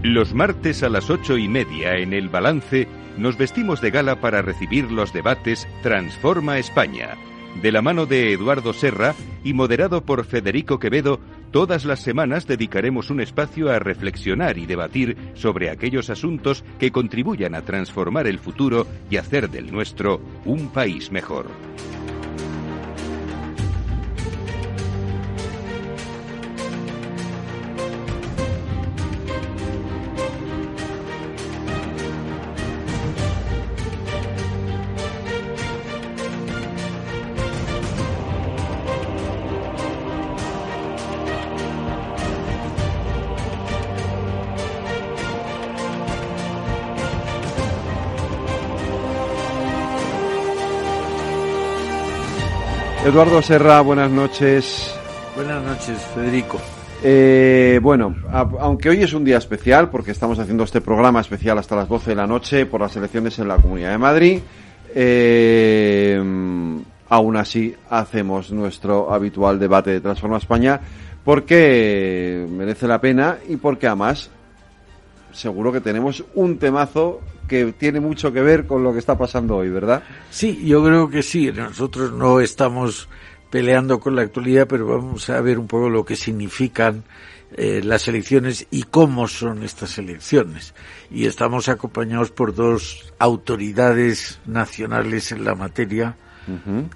Los martes a las 8:30 en El Balance nos vestimos de gala para recibir los debates Transforma España. De la mano de Eduardo Serra y moderado por Federico Quevedo, todas las semanas dedicaremos un espacio a reflexionar y debatir sobre aquellos asuntos que contribuyan a transformar el futuro y hacer del nuestro un país mejor. Eduardo Serra, buenas noches. Buenas noches, Federico. Aunque hoy es un día especial, porque estamos haciendo este programa especial hasta las 12 de la noche por las elecciones en la Comunidad de Madrid, aún así hacemos nuestro habitual debate de Transforma España, porque merece la pena y porque además seguro que tenemos un temazo que tiene mucho que ver con lo que está pasando hoy, ¿verdad? Sí, yo creo que sí. Nosotros no estamos peleando con la actualidad, pero vamos a ver un poco lo que significan las elecciones y cómo son estas elecciones. Y estamos acompañados por dos autoridades nacionales en la materia,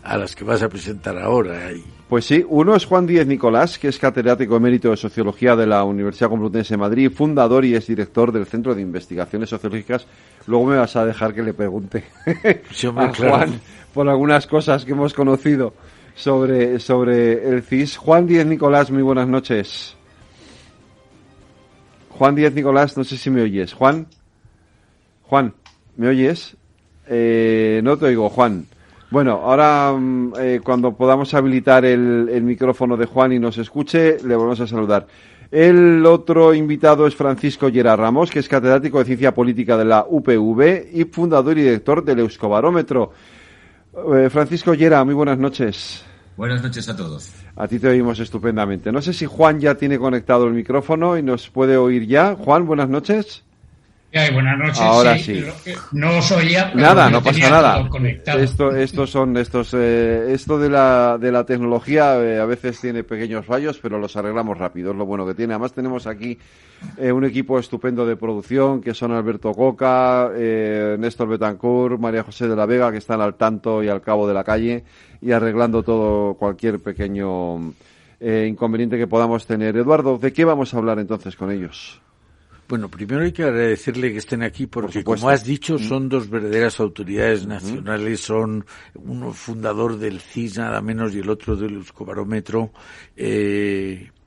a las que vas a presentar ahora. Pues sí, uno es Juan Díez Nicolás, que es catedrático emérito de Sociología de la Universidad Complutense de Madrid, fundador y exdirector del Centro de Investigaciones Sociológicas. Luego me vas a dejar que le pregunte sí, hombre, a Juan por algunas cosas que hemos conocido sobre el CIS. Juan Díez Nicolás, muy buenas noches. Juan Díez Nicolás, no sé si me oyes. Juan, ¿me oyes? No te oigo, Juan. Bueno, ahora cuando podamos habilitar el micrófono de Juan y nos escuche, le volvemos a saludar. El otro invitado es Francisco Llera Ramos, que es catedrático de Ciencia Política de la UPV y fundador y director del Euskobarómetro. Francisco Llera, muy buenas noches. Buenas noches a todos. A ti te oímos estupendamente. No sé si Juan ya tiene conectado el micrófono y nos puede oir ya. Juan, buenas noches. Buenas noches. Ahora sí. No os oía, pero nada, no pasa nada. Esto de la tecnología a veces tiene pequeños fallos, pero los arreglamos rápido, es lo bueno que tiene. Además tenemos aquí un equipo estupendo de producción, que son Alberto Coca, Néstor Betancourt, María José de la Vega, que están al tanto y al cabo de la calle y arreglando todo, cualquier pequeño inconveniente que podamos tener. Eduardo, ¿de qué vamos a hablar entonces con ellos? Bueno, primero hay que agradecerle que estén aquí porque, como has dicho, son dos verdaderas autoridades nacionales. Son uno fundador del CIS, nada menos, y el otro del Euskobarómetro.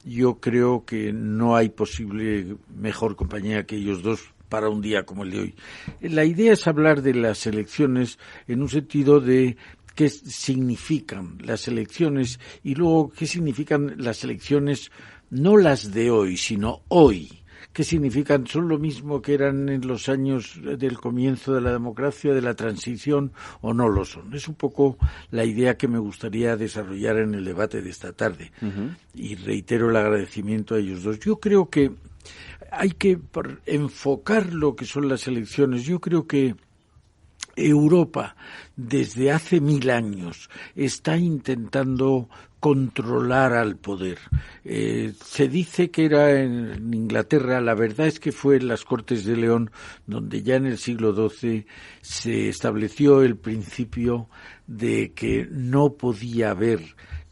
Yo creo que no hay posible mejor compañía que ellos dos para un día como el de hoy. La idea es hablar de las elecciones en un sentido de qué significan las elecciones y luego qué significan las elecciones, no las de hoy, sino hoy. ¿Qué significan? ¿Son lo mismo que eran en los años del comienzo de la democracia, de la transición, o no lo son? Es un poco la idea que me gustaría desarrollar en el debate de esta tarde. Y reitero el agradecimiento a ellos dos. Yo creo que hay que enfocar lo que son las elecciones. Yo creo que Europa, desde hace 1000 años, está intentando controlar al poder. Se dice que era en Inglaterra, la verdad es que fue en las Cortes de León donde ya en el siglo XII se estableció el principio de que no podía haber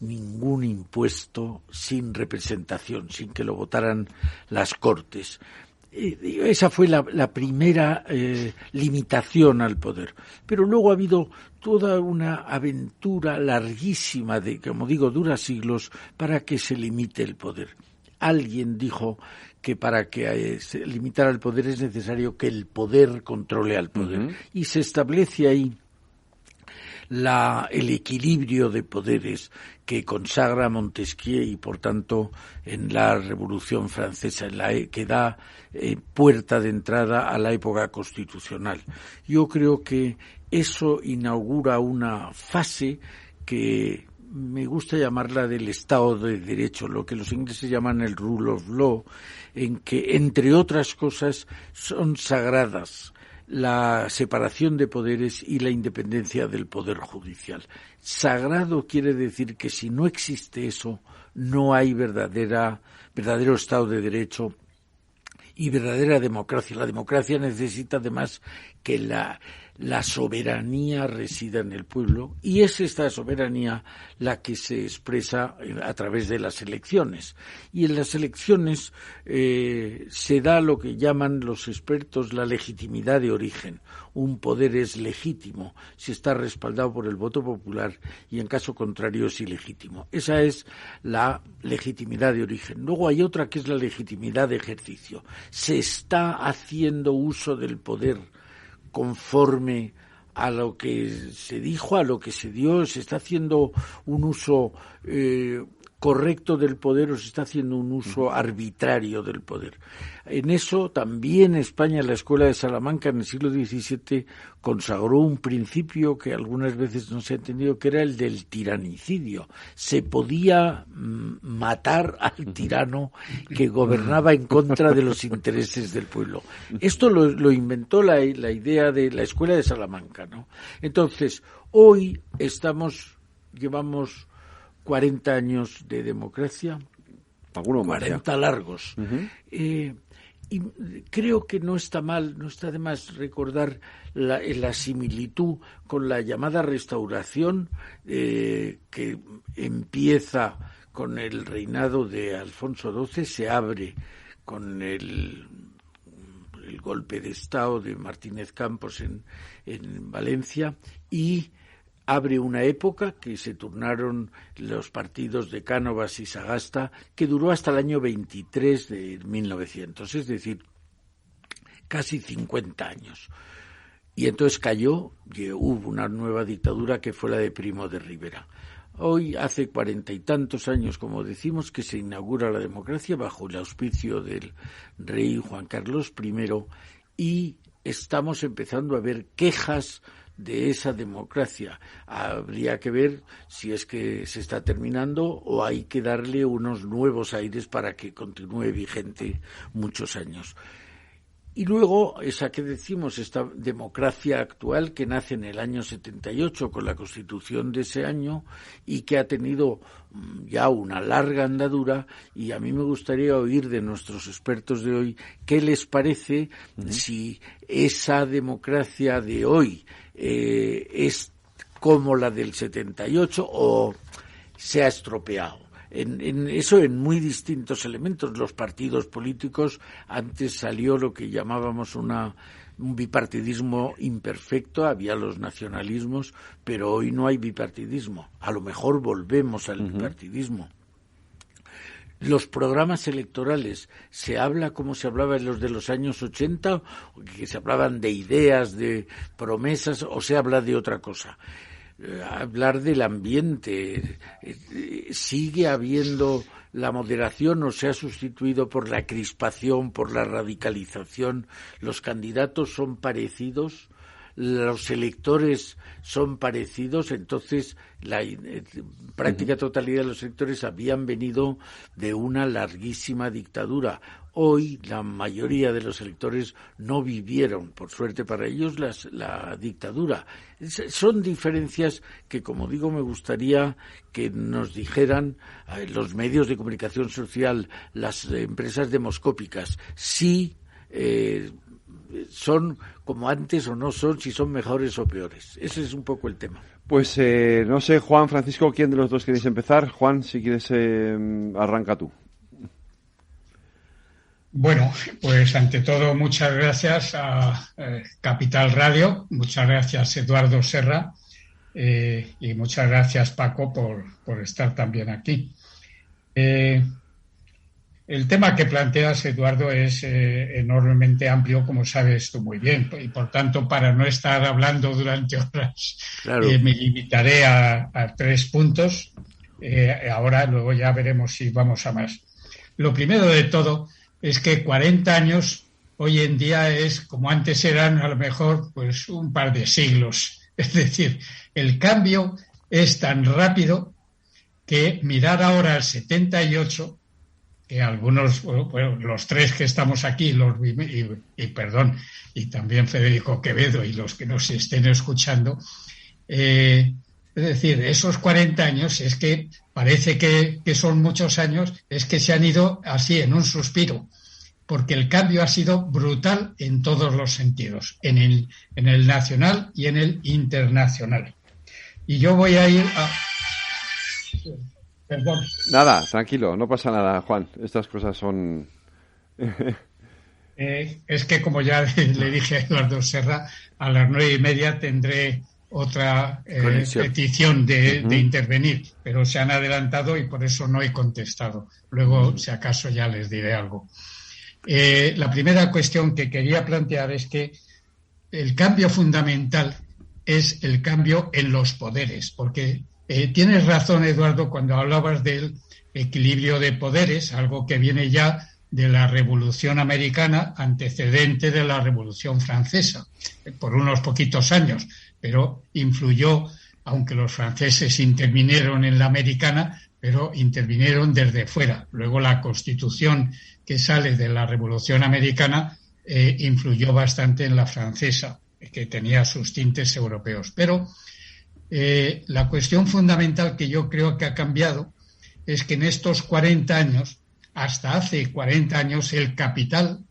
ningún impuesto sin representación, sin que lo votaran las Cortes. Esa fue la primera limitación al poder. Pero luego ha habido toda una aventura larguísima de, como digo, dura siglos para que se limite el poder. Alguien dijo que para que se limitara el poder es necesario que el poder controle al poder. Y se establece ahí el equilibrio de poderes que consagra Montesquieu y, por tanto, en la Revolución Francesa, que da puerta de entrada a la época constitucional. Yo creo que eso inaugura una fase que me gusta llamarla del Estado de Derecho, lo que los ingleses llaman el rule of law, en que, entre otras cosas, son sagradas la separación de poderes y la independencia del poder judicial. Sagrado quiere decir que si no existe eso, no hay verdadero Estado de Derecho y verdadera democracia. La democracia necesita además que la soberanía resida en el pueblo, y es esta soberanía la que se expresa a través de las elecciones. Y en las elecciones se da lo que llaman los expertos la legitimidad de origen. Un poder es legítimo si está respaldado por el voto popular y en caso contrario es ilegítimo. Esa es la legitimidad de origen. Luego hay otra que es la legitimidad de ejercicio. Se está haciendo uso del poder conforme a lo que se dijo, a lo que se dio, se está haciendo un uso correcto del poder o se está haciendo un uso arbitrario del poder. En eso también España, la Escuela de Salamanca en el siglo XVII consagró un principio que algunas veces no se ha entendido, que era el del tiranicidio. Se podía matar al tirano que gobernaba en contra de los intereses del pueblo. Esto lo inventó la idea de la Escuela de Salamanca, ¿no? Entonces, hoy llevamos 40 años de democracia, 40 largos. Y creo que no está de más recordar la similitud con la llamada Restauración, que empieza con el reinado de Alfonso XII, se abre con el golpe de Estado de Martínez Campos en Valencia, y abre una época que se turnaron los partidos de Cánovas y Sagasta, que duró hasta el año 23 de 1900, es decir, casi 50 años. Y entonces cayó y hubo una nueva dictadura que fue la de Primo de Rivera. Hoy hace 40 y tantos años, como decimos, que se inaugura la democracia bajo el auspicio del rey Juan Carlos I, y estamos empezando a ver quejas de esa democracia. Habría que ver si es que se está terminando o hay que darle unos nuevos aires para que continúe vigente muchos años. Y luego, esa que decimos, esta democracia actual que nace en el año 78 con la Constitución de ese año y que ha tenido ya una larga andadura, y a mí me gustaría oír de nuestros expertos de hoy qué les parece si esa democracia de hoy es como la del 78 o se ha estropeado. En muy distintos elementos. Los partidos políticos, antes salió lo que llamábamos un bipartidismo imperfecto, había los nacionalismos, pero hoy no hay bipartidismo. A lo mejor volvemos al bipartidismo. Los programas electorales, ¿se habla como se hablaba en los de los años 80, que se hablaban de ideas, de promesas, o se habla de otra cosa? Hablar del ambiente, sigue habiendo la moderación o se ha sustituido por la crispación, por la radicalización. Los candidatos son parecidos, los electores son parecidos, entonces la práctica totalidad de los electores habían venido de una larguísima dictadura. Hoy la mayoría de los electores no vivieron, por suerte para ellos, la dictadura. Son diferencias que, como digo, me gustaría que nos dijeran los medios de comunicación social, las empresas demoscópicas, si son como antes o no son, si son mejores o peores. Ese es un poco el tema. Pues no sé, Juan, Francisco, ¿quién de los dos queréis empezar? Juan, si quieres, arranca tú. Bueno, pues ante todo muchas gracias a Capital Radio, muchas gracias Eduardo Serra y muchas gracias Paco por estar también aquí. El tema que planteas, Eduardo, es enormemente amplio, como sabes tú muy bien, y por tanto, para no estar hablando durante horas, claro, me limitaré a 3 puntos. Ahora, luego ya veremos si vamos a más. Lo primero de todo es que 40 años hoy en día es, como antes eran, a lo mejor, pues un par de siglos. Es decir, el cambio es tan rápido que mirar ahora el 78, que algunos, bueno, los tres que estamos aquí, y también Federico Quevedo y los que nos estén escuchando, es decir, esos 40 años, es que parece que son muchos años, es que se han ido así en un suspiro, porque el cambio ha sido brutal en todos los sentidos, en el nacional y en el internacional. Y yo voy a ir a... Perdón. Nada, tranquilo, no pasa nada, Juan. Estas cosas son... Es que, como ya le dije a Eduardo Serra, a las 9:30 tendré otra petición de intervenir, pero se han adelantado y por eso no he contestado. Luego, si acaso, ya les diré algo. La primera cuestión que quería plantear es que el cambio fundamental es el cambio en los poderes, porque tienes razón, Eduardo, cuando hablabas del equilibrio de poderes, algo que viene ya de la Revolución Americana, antecedente de la Revolución Francesa, por unos poquitos años, pero influyó, aunque los franceses intervinieron en la americana, pero intervinieron desde fuera. Luego la Constitución que sale de la Revolución Americana influyó bastante en la francesa, que tenía sus tintes europeos. Pero la cuestión fundamental que yo creo que ha cambiado es que en estos 40 años, hasta hace 40 años, el capital,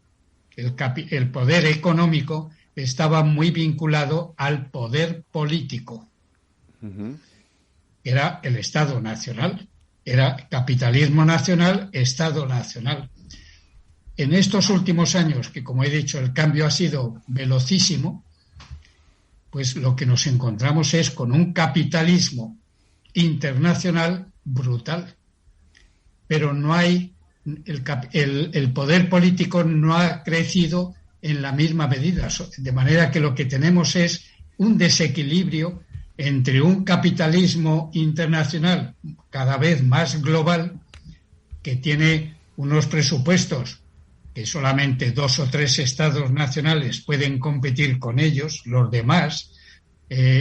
el poder económico, estaba muy vinculado al poder político. Era el Estado nacional, era capitalismo nacional, Estado nacional. En estos últimos años, que como he dicho, el cambio ha sido velocísimo, pues lo que nos encontramos es con un capitalismo internacional brutal. Pero no hay, el poder político no ha crecido en la misma medida, de manera que lo que tenemos es un desequilibrio entre un capitalismo internacional cada vez más global, que tiene unos presupuestos que solamente 2 o 3 estados nacionales pueden competir con ellos, los demás,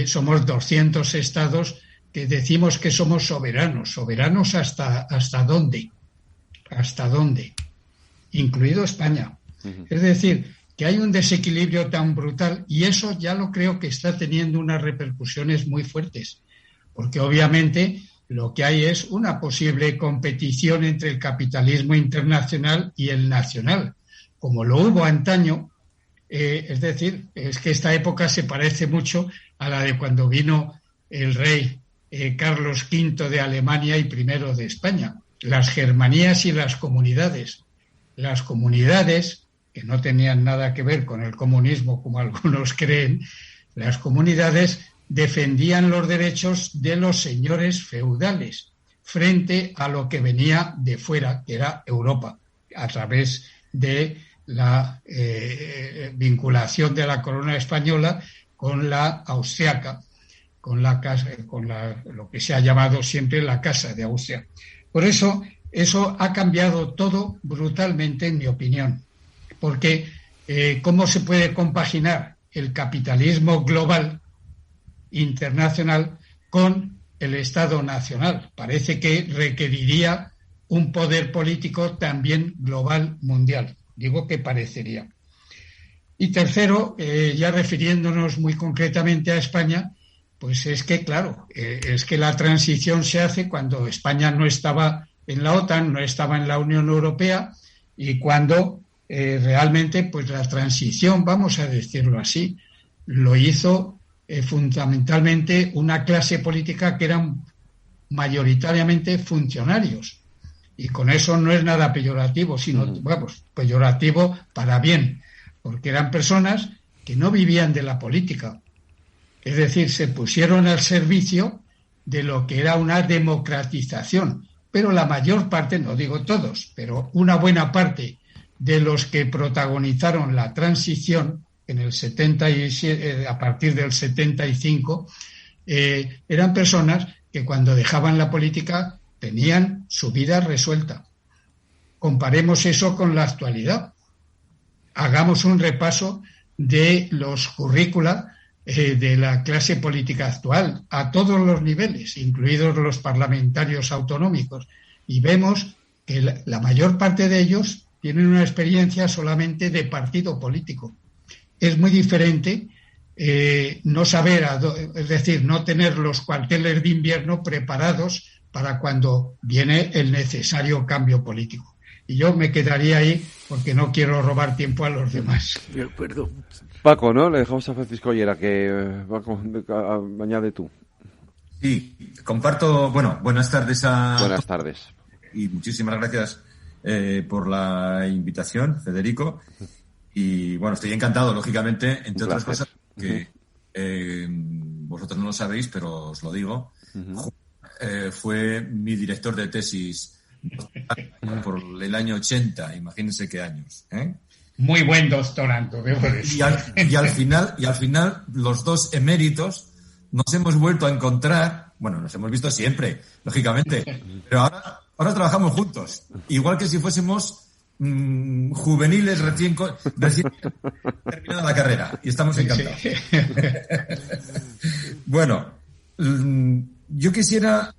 somos 200 estados que decimos que somos soberanos. ¿Soberanos hasta dónde? ¿Hasta dónde? Incluido España. Es decir, que hay un desequilibrio tan brutal y eso ya lo creo que está teniendo unas repercusiones muy fuertes, porque obviamente lo que hay es una posible competición entre el capitalismo internacional y el nacional, como lo hubo antaño. Es decir, es que esta época se parece mucho a la de cuando vino el rey Carlos V de Alemania y I de España. Las germanías y las comunidades. Las comunidades, que no tenían nada que ver con el comunismo como algunos creen, las comunidades defendían los derechos de los señores feudales frente a lo que venía de fuera, que era Europa, a través de la vinculación de la corona española con la austriaca, con lo que se ha llamado siempre la Casa de Austria. Por eso ha cambiado todo brutalmente, en mi opinión, porque ¿cómo se puede compaginar el capitalismo global internacional con el Estado nacional? Parece que requeriría un poder político también global mundial. Digo que parecería. Y tercero, ya refiriéndonos muy concretamente a España, pues es que, claro, es que la transición se hace cuando España no estaba en la OTAN, no estaba en la Unión Europea, y cuando realmente pues la transición, vamos a decirlo así, lo hizo fundamentalmente una clase política que eran mayoritariamente funcionarios. Y con eso no es nada peyorativo, sino, vamos, peyorativo para bien, porque eran personas que no vivían de la política. Es decir, se pusieron al servicio de lo que era una democratización. Pero la mayor parte, no digo todos, pero una buena parte de los que protagonizaron la transición en el 77, a partir del 75, eran personas que cuando dejaban la política tenían su vida resuelta. Comparemos eso con la actualidad. Hagamos un repaso de los currícula de la clase política actual, a todos los niveles, incluidos los parlamentarios autonómicos, y vemos que la mayor parte de ellos tienen una experiencia solamente de partido político. Es muy diferente no saber, es decir, no tener los cuarteles de invierno preparados para cuando viene el necesario cambio político. Y yo me quedaría ahí porque no quiero robar tiempo a los demás. De acuerdo. Paco, ¿no? Le dejamos a Francisco Ollera que añade tú. Sí, comparto. Bueno, buenas tardes a... Buenas tardes. Y muchísimas gracias por la invitación, Federico. Y bueno, estoy encantado, lógicamente, entre otras cosas, que vosotros no lo sabéis, pero os lo digo. Fue mi director de tesis por el año 80, imagínense qué años, ¿eh? Muy buen doctorando, debo decir. Y al final, los dos eméritos nos hemos vuelto a encontrar. Bueno, nos hemos visto siempre, lógicamente, pero ahora trabajamos juntos, igual que si fuésemos juveniles recién terminada la carrera, y estamos encantados. Bueno, yo quisiera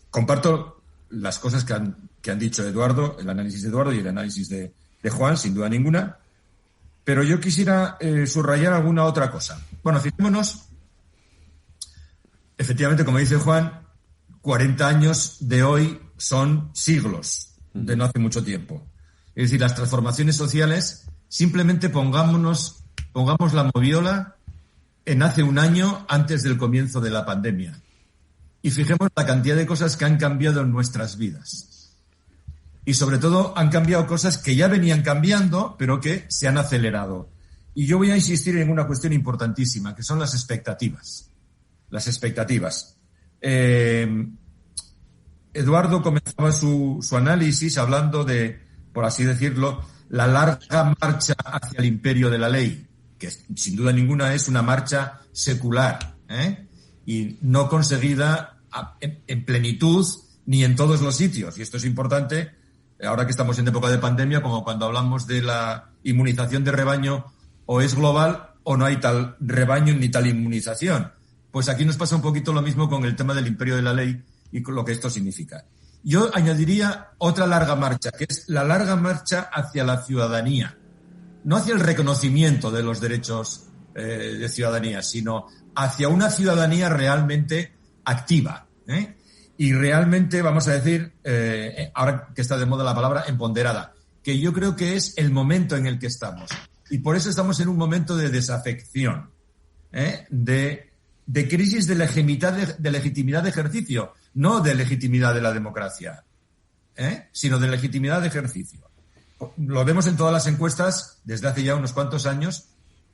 comparto las cosas que han dicho Eduardo, el análisis de Eduardo y el análisis de Juan, sin duda ninguna, pero yo quisiera subrayar alguna otra cosa. Bueno, fijémonos, efectivamente, como dice Juan, 40 años de hoy son siglos de no hace mucho tiempo. Es decir, las transformaciones sociales, simplemente pongamos la moviola en hace un año antes del comienzo de la pandemia. Y fijemos la cantidad de cosas que han cambiado en nuestras vidas. Y sobre todo han cambiado cosas que ya venían cambiando, pero que se han acelerado. Y yo voy a insistir en una cuestión importantísima, que son las expectativas. Las expectativas. Eduardo comenzaba su análisis hablando de, por así decirlo, la larga marcha hacia el imperio de la ley, que sin duda ninguna es una marcha secular, y no conseguida en plenitud ni en todos los sitios. Y esto es importante ahora que estamos en época de pandemia, como cuando hablamos de la inmunización de rebaño, o es global o no hay tal rebaño ni tal inmunización. Pues aquí nos pasa un poquito lo mismo con el tema del imperio de la ley y con lo que esto significa. Yo añadiría otra larga marcha, que es la larga marcha hacia la ciudadanía. No hacia el reconocimiento de los derechos de ciudadanía, sino hacia una ciudadanía realmente activa, y realmente, vamos a decir, ahora que está de moda la palabra, empoderada, que yo creo que es el momento en el que estamos. Y por eso estamos en un momento de desafección, de crisis de legitimidad de ejercicio, no de legitimidad de la democracia, sino de legitimidad de ejercicio. Lo vemos en todas las encuestas desde hace ya unos cuantos años,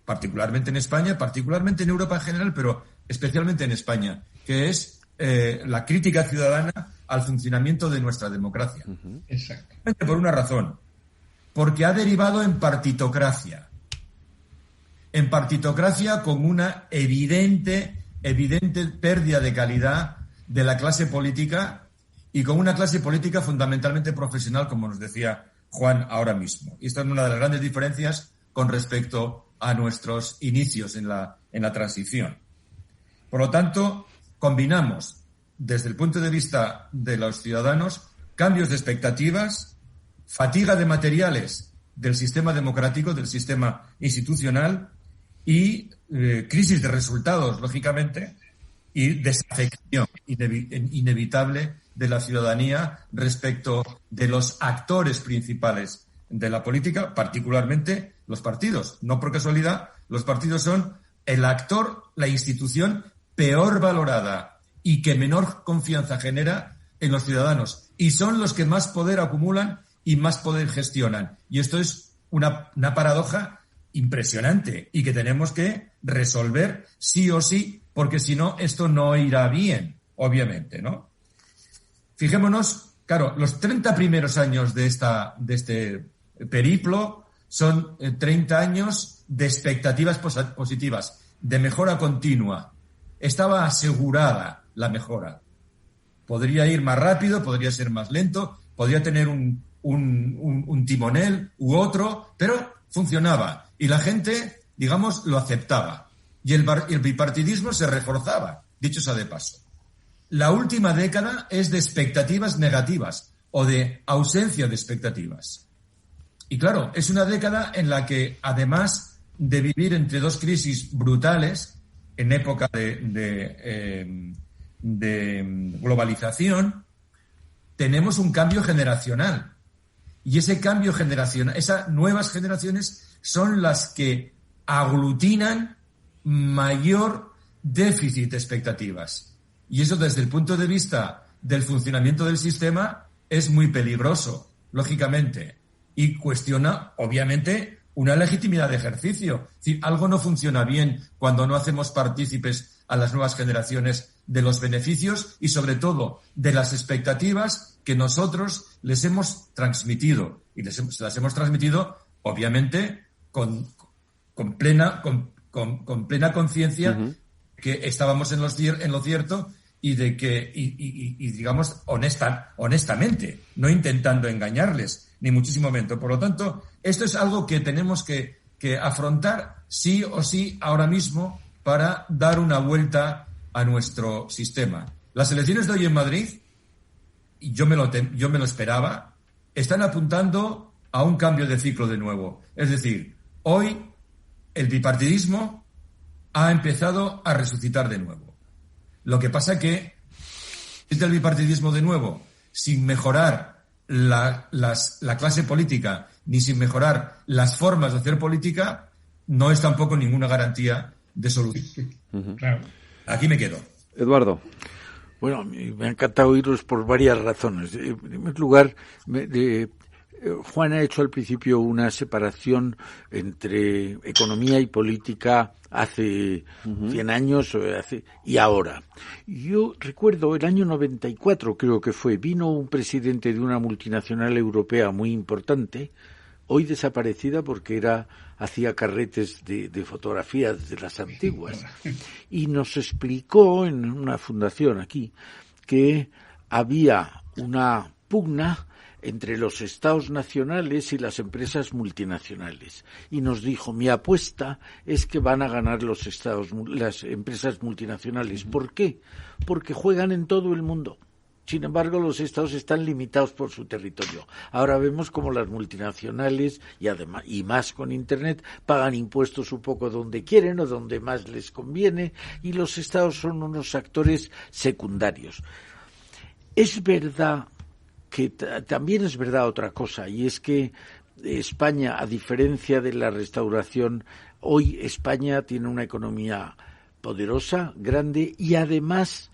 particularmente en España, particularmente en Europa en general, pero especialmente en España, que es la crítica ciudadana al funcionamiento de nuestra democracia. Exactamente por una razón, porque ha derivado en partitocracia. En partitocracia con una evidente pérdida de calidad de la clase política y con una clase política fundamentalmente profesional, como nos decía Juan ahora mismo. Y esta es una de las grandes diferencias con respecto a nuestros inicios en la transición. Por lo tanto, combinamos, desde el punto de vista de los ciudadanos, cambios de expectativas, fatiga de materiales del sistema democrático, del sistema institucional y crisis de resultados, lógicamente, y desafección inevitable de la ciudadanía respecto de los actores principales de la política, particularmente los partidos. No por casualidad, los partidos son el actor, la institución peor valorada y que menor confianza genera en los ciudadanos. Y son los que más poder acumulan y más poder gestionan. Y esto es una paradoja impresionante y que tenemos que resolver sí o sí, porque si no, esto no irá bien, obviamente, ¿no? Fijémonos, claro, los 30 primeros años de este periplo son 30 años de expectativas positivas, de mejora continua. Estaba asegurada la mejora. Podría ir más rápido, podría ser más lento, podría tener un timonel u otro, pero funcionaba. Y la gente, digamos, lo aceptaba. y el bipartidismo se reforzaba, dicho sea de paso. La última década es de expectativas negativas o de ausencia de expectativas. Y claro, es una década en la que, además de vivir entre dos crisis brutales, en época de globalización, tenemos un cambio generacional. Y ese cambio generacional, esas nuevas generaciones son las que aglutinan mayor déficit de expectativas. Y eso, desde el punto de vista del funcionamiento del sistema, es muy peligroso, lógicamente. Y cuestiona, obviamente, una legitimidad de ejercicio. Es decir, algo no funciona bien cuando no hacemos partícipes a las nuevas generaciones de los beneficios y, sobre todo, de las expectativas que nosotros les hemos transmitido. Y las hemos transmitido, obviamente, con plena conciencia que estábamos en lo cierto y de que, digamos, honestamente, no intentando engañarles, ni muchísimo menos. Por lo tanto, esto es algo que tenemos que afrontar sí o sí ahora mismo para dar una vuelta a nuestro sistema. Las elecciones de hoy en Madrid, y yo me lo esperaba, están apuntando a un cambio de ciclo de nuevo. Es decir, hoy el bipartidismo ha empezado a resucitar de nuevo. Lo que pasa que el bipartidismo de nuevo, sin mejorar la clase política ni sin mejorar las formas de hacer política, no es tampoco ninguna garantía de solución. Claro. Aquí me quedo. Eduardo. Bueno, me ha encantado oíros por varias razones. En primer lugar, Juan ha hecho al principio una separación entre economía y política hace 100 años y ahora. Yo recuerdo el año 94, creo que fue, vino un presidente de una multinacional europea muy importante, hoy desaparecida porque hacía carretes de fotografías de las antiguas, y nos explicó en una fundación aquí que había una pugna entre los estados nacionales y las empresas multinacionales. Y nos dijo, mi apuesta es que van a ganar las empresas multinacionales. ¿Por qué? Porque juegan en todo el mundo. Sin embargo, los estados están limitados por su territorio. Ahora vemos como las multinacionales, y más con Internet, pagan impuestos un poco donde quieren o donde más les conviene, y los estados son unos actores secundarios. Es verdad que también es verdad otra cosa, y es que España, a diferencia de la Restauración, hoy España tiene una economía poderosa, grande y además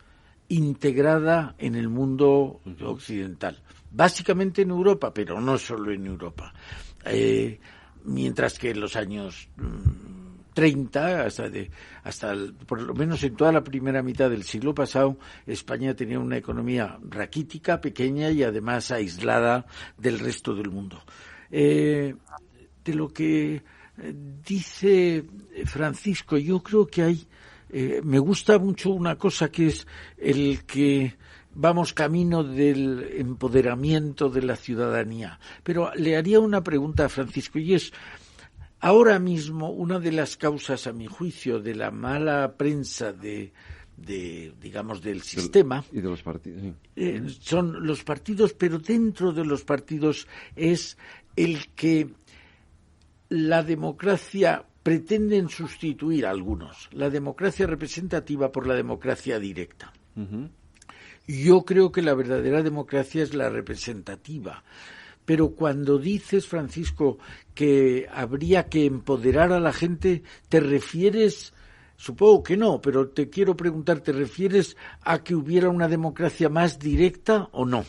integrada en el mundo occidental. Básicamente en Europa, pero no solo en Europa. Mientras que en los años 30, por lo menos en toda la primera mitad del siglo pasado, España tenía una economía raquítica, pequeña y además aislada del resto del mundo. De lo que dice Francisco, yo creo que me gusta mucho una cosa, que es el que vamos camino del empoderamiento de la ciudadanía. Pero le haría una pregunta a Francisco, y es: ahora mismo, una de las causas, a mi juicio, de la mala prensa digamos, del sistema y de los partidos, sí. Son los partidos, pero dentro de los partidos es el que la democracia pretenden sustituir a algunos, la democracia representativa por la democracia directa. Yo creo que la verdadera democracia es la representativa. Pero cuando dices, Francisco, que habría que empoderar a la gente, ¿te refieres? Supongo que no, pero te quiero preguntar, ¿te refieres a que hubiera una democracia más directa o no?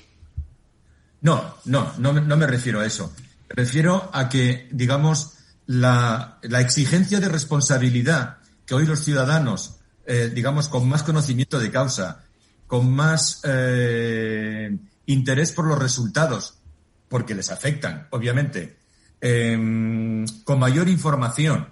No me refiero a eso. Me refiero a que, digamos, la exigencia de responsabilidad que hoy los ciudadanos, digamos, con más conocimiento de causa, con más interés por los resultados, porque les afectan, obviamente, con mayor información,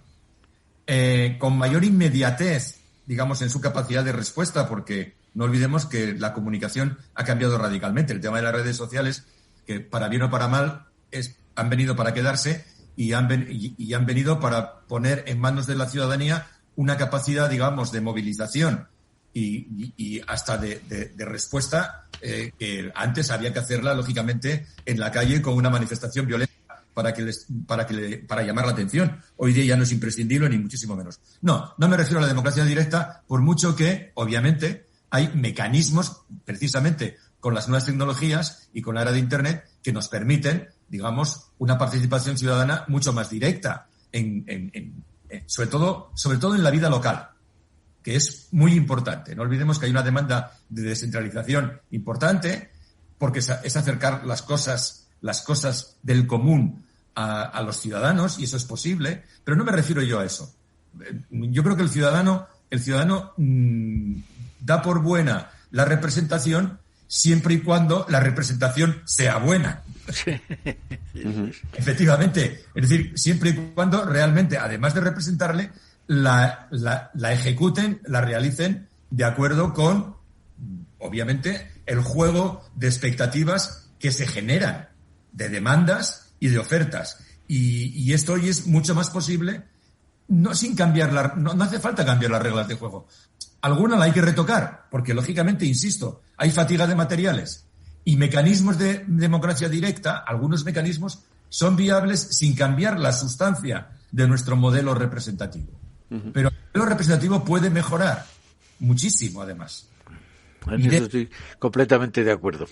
con mayor inmediatez, digamos, en su capacidad de respuesta, porque no olvidemos que la comunicación ha cambiado radicalmente. El tema de las redes sociales, que para bien o para mal, han venido para quedarse y han venido para poner en manos de la ciudadanía una capacidad, digamos, de movilización y hasta de respuesta que antes había que hacerla, lógicamente, en la calle con una manifestación violenta para llamar la atención. Hoy día ya no es imprescindible, ni muchísimo menos. No me refiero a la democracia directa, por mucho que, obviamente, hay mecanismos, precisamente con las nuevas tecnologías y con la era de Internet, que nos permiten, digamos, una participación ciudadana mucho más directa, sobre todo en la vida local, que es muy importante. No olvidemos que hay una demanda de descentralización importante, porque es acercar las cosas del común a los ciudadanos, y eso es posible, pero no me refiero yo a eso. Yo creo que el ciudadano da por buena la representación siempre y cuando la representación sea buena. Efectivamente. Es decir, siempre y cuando realmente, además de representarle, la ejecuten, la realicen de acuerdo con, obviamente, el juego de expectativas que se generan, de demandas y de ofertas. Y esto hoy es mucho más posible, no hace falta cambiar las reglas de juego. Alguna la hay que retocar, porque lógicamente, insisto, hay fatiga de materiales y mecanismos de democracia directa, algunos mecanismos son viables sin cambiar la sustancia de nuestro modelo representativo. Uh-huh. Pero el modelo representativo puede mejorar muchísimo, además. En eso estoy completamente de acuerdo.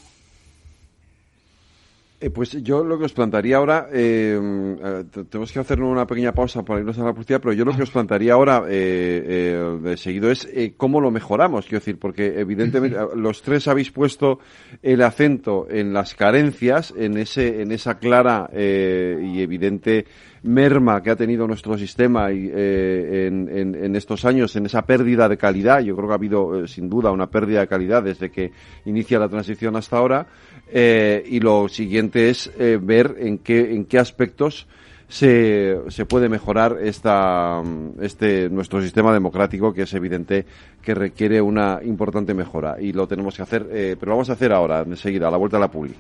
Pues yo lo que os plantearía ahora, tenemos que hacer una pequeña pausa para irnos a la publicidad, pero yo lo que os plantearía ahora de seguido es cómo lo mejoramos, quiero decir, porque evidentemente los tres habéis puesto el acento en las carencias, en esa clara y evidente merma que ha tenido nuestro sistema y en estos años, en esa pérdida de calidad. Yo creo que ha habido sin duda una pérdida de calidad desde que inicia la transición hasta ahora, y lo siguiente es ver en qué aspectos se puede mejorar nuestro sistema democrático, que es evidente que requiere una importante mejora, y lo tenemos que hacer, pero lo vamos a hacer ahora, enseguida, a la vuelta de la publi.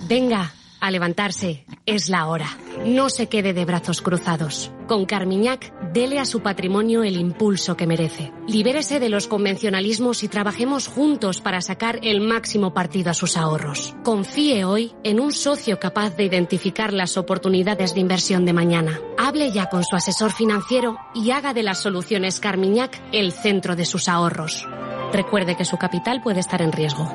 Venga, a levantarse. Es la hora. No se quede de brazos cruzados. Con Carmiñac, dele a su patrimonio el impulso que merece. Libérese de los convencionalismos y trabajemos juntos para sacar el máximo partido a sus ahorros. Confíe hoy en un socio capaz de identificar las oportunidades de inversión de mañana. Hable ya con su asesor financiero y haga de las soluciones Carmiñac el centro de sus ahorros. Recuerde que su capital puede estar en riesgo.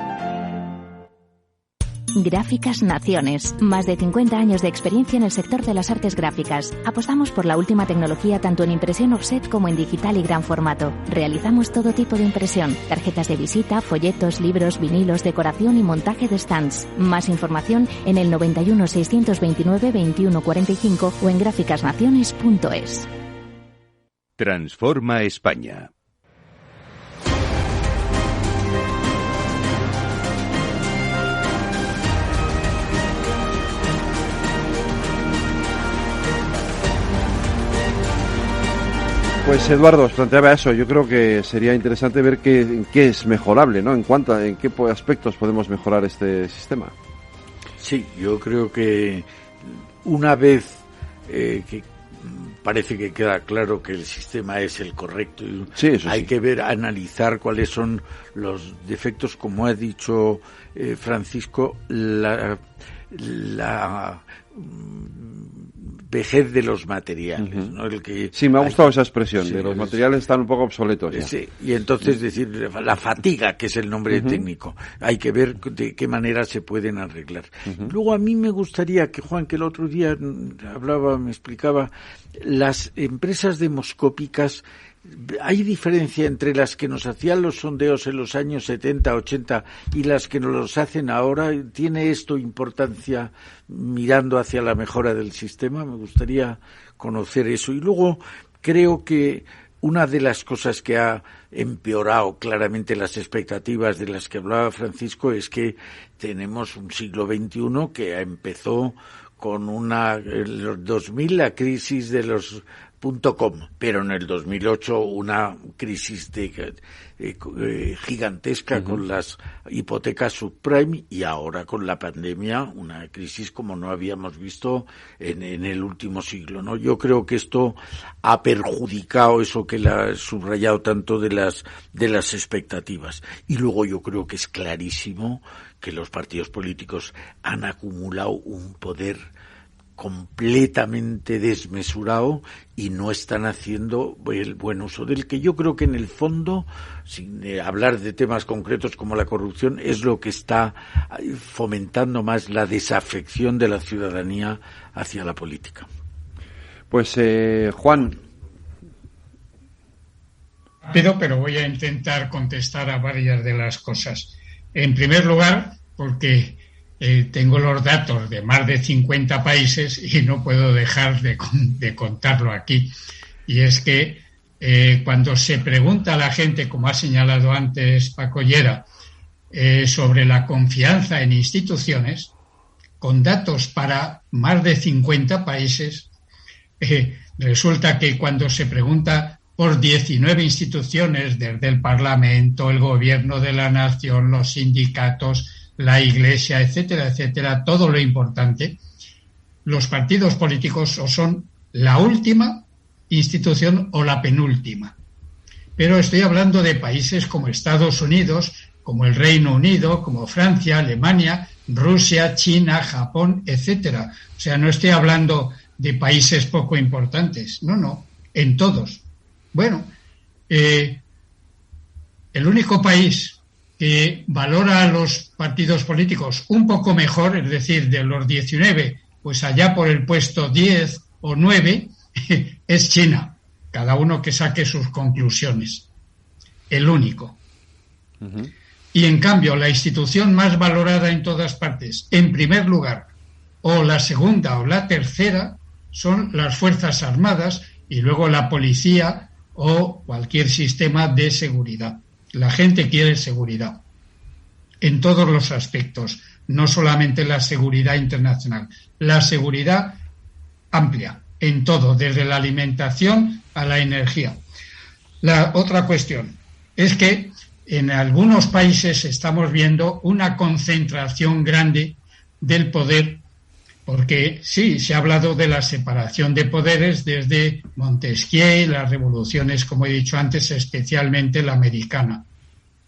Gráficas Naciones. Más de 50 años de experiencia en el sector de las artes gráficas. Apostamos por la última tecnología tanto en impresión offset como en digital y gran formato. Realizamos todo tipo de impresión. Tarjetas de visita, folletos, libros, vinilos, decoración y montaje de stands. Más información en el 91 629 21 45 o en gráficasnaciones.es. Transforma España. Pues Eduardo, os planteaba eso. Yo creo que sería interesante ver en qué es mejorable, ¿no? En qué aspectos podemos mejorar este sistema. Sí, yo creo que una vez que parece que queda claro que el sistema es el correcto, sí, eso hay sí. que analizar cuáles son los defectos, como ha dicho Francisco, la vejez de los materiales, ¿no? Sí, me ha gustado esa expresión, de los materiales están un poco obsoletos ya. Sí, y entonces decir la fatiga, que es el nombre técnico, hay que ver de qué manera se pueden arreglar. Luego a mí me gustaría que Juan, que el otro día me explicaba, las empresas demoscópicas ¿hay diferencia entre las que nos hacían los sondeos en los años 70, 80 y las que nos los hacen ahora? ¿Tiene esto importancia mirando hacia la mejora del sistema? Me gustaría conocer eso. Y luego creo que una de las cosas que ha empeorado claramente las expectativas de las que hablaba Francisco es que tenemos un siglo XXI que empezó con en los 2000 la crisis de los .com, pero en el 2008 una crisis gigantesca con las hipotecas subprime y ahora con la pandemia una crisis como no habíamos visto en el último siglo, ¿no? Yo creo que esto ha perjudicado eso que la ha subrayado tanto de las expectativas. Y luego yo creo que es clarísimo que los partidos políticos han acumulado un poder completamente desmesurado y no están haciendo el buen uso del que yo creo que en el fondo, sin hablar de temas concretos como la corrupción, es lo que está fomentando más la desafección de la ciudadanía hacia la política. Pues Juan. Pero voy a intentar contestar a varias de las cosas. En primer lugar, porque tengo los datos de más de 50 países y no puedo dejar de contarlo aquí. Y es que cuando se pregunta a la gente, como ha señalado antes Paco Llera, sobre la confianza en instituciones, con datos para más de 50 países, resulta que cuando se pregunta por 19 instituciones, desde el Parlamento, el Gobierno de la Nación, los sindicatos, la Iglesia, etcétera, etcétera, todo lo importante, los partidos políticos o son la última institución o la penúltima. Pero estoy hablando de países como Estados Unidos, como el Reino Unido, como Francia, Alemania, Rusia, China, Japón, etcétera. O sea, no estoy hablando de países poco importantes, no, en todos. Bueno, el único país que valora a los partidos políticos un poco mejor, es decir, de los 19, pues allá por el puesto 10 o 9, es China. Cada uno que saque sus conclusiones. El único. Uh-huh. Y en cambio, la institución más valorada en todas partes, en primer lugar, o la segunda o la tercera, son las Fuerzas Armadas y luego la policía o cualquier sistema de seguridad. La gente quiere seguridad en todos los aspectos, no solamente la seguridad internacional, la seguridad amplia, en todo, desde la alimentación a la energía. La otra cuestión es que en algunos países estamos viendo una concentración grande del poder, porque sí, se ha hablado de la separación de poderes desde Montesquieu, las revoluciones, como he dicho antes, especialmente la americana.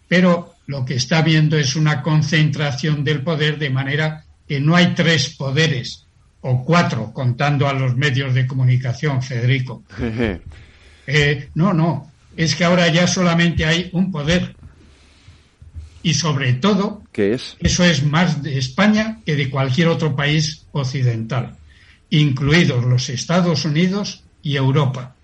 Pero lo que está viendo es una concentración del poder de manera que no hay 3 poderes, o 4, contando a los medios de comunicación, Federico. No, es que ahora ya solamente hay un poder. Y sobre todo, ¿qué es? Eso es más de España que de cualquier otro país occidental, incluidos los Estados Unidos y Europa.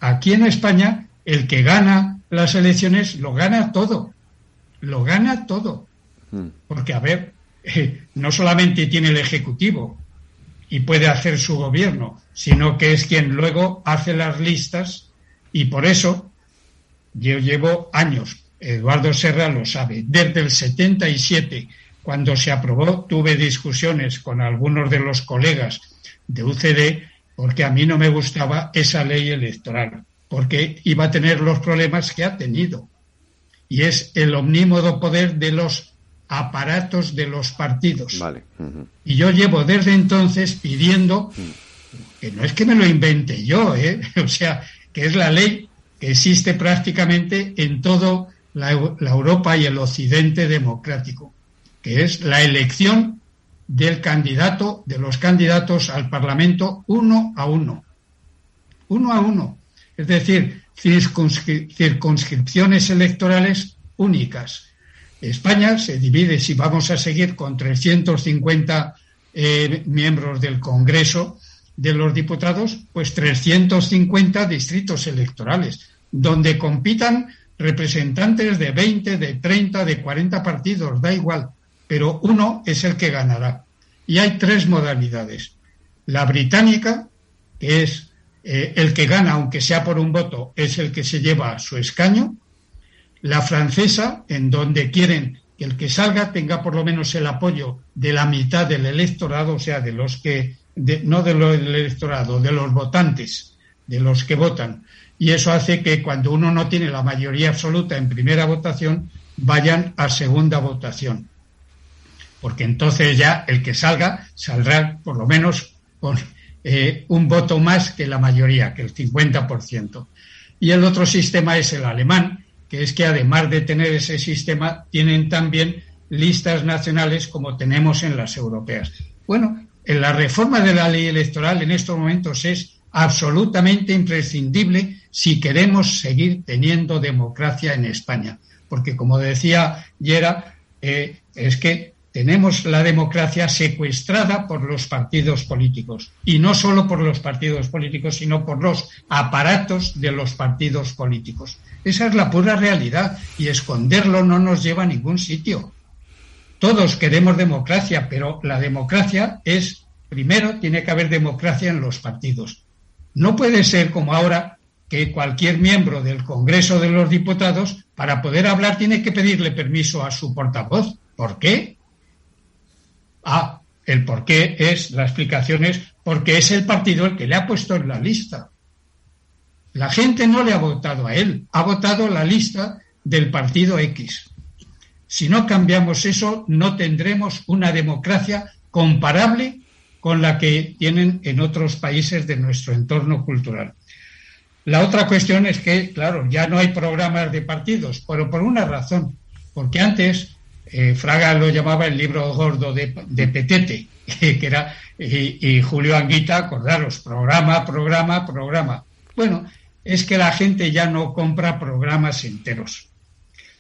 Aquí en España, el que gana las elecciones lo gana todo. Porque, a ver, no solamente tiene el Ejecutivo y puede hacer su gobierno, sino que es quien luego hace las listas, y por eso yo llevo años, Eduardo Serra lo sabe, desde el 77, cuando se aprobó, tuve discusiones con algunos de los colegas de UCD, porque a mí no me gustaba esa ley electoral, porque iba a tener los problemas que ha tenido, y es el omnímodo poder de los aparatos de los partidos. Vale. Uh-huh. Y yo llevo desde entonces pidiendo, que no es que me lo invente yo, o sea, que es la ley que existe prácticamente en todo la Europa y el Occidente democrático, que es la elección del candidato, de los candidatos al Parlamento uno a uno. Es decir, circunscripciones electorales únicas. España se divide, si vamos a seguir con 350 miembros del Congreso de los Diputados, pues 350 distritos electorales. donde compitan representantes de 20, de 30, de 40 partidos, da igual, pero uno es el que ganará. Y hay 3 modalidades. La británica, que es el que gana, aunque sea por un voto, es el que se lleva su escaño. La francesa, en donde quieren que el que salga tenga por lo menos el apoyo de la mitad del electorado, o sea, de los que, no del electorado, de los votantes, de los que votan. Y eso hace que cuando uno no tiene la mayoría absoluta en primera votación, vayan a segunda votación. Porque entonces ya el que salga, saldrá por lo menos con un voto más que la mayoría, que el 50%. Y el otro sistema es el alemán, que es que además de tener ese sistema, tienen también listas nacionales como tenemos en las europeas. Bueno, en la reforma de la ley electoral en estos momentos es absolutamente imprescindible si queremos seguir teniendo democracia en España. Porque, como decía Yera, es que tenemos la democracia secuestrada por los partidos políticos. Y no solo por los partidos políticos, sino por los aparatos de los partidos políticos. Esa es la pura realidad y esconderlo no nos lleva a ningún sitio. Todos queremos democracia, pero la democracia es, primero, tiene que haber democracia en los partidos. No puede ser como ahora que cualquier miembro del Congreso de los Diputados, para poder hablar, tiene que pedirle permiso a su portavoz. ¿Por qué? El por qué es, la explicación es porque es el partido el que le ha puesto en la lista. La gente no le ha votado a él, ha votado la lista del partido X. Si no cambiamos eso, no tendremos una democracia comparable con la que tienen en otros países de nuestro entorno cultural. La otra cuestión es que, claro, ya no hay programas de partidos, pero por una razón, porque antes Fraga lo llamaba el libro gordo de Petete, que era, y Julio Anguita, acordaros, programa. Bueno, es que la gente ya no compra programas enteros.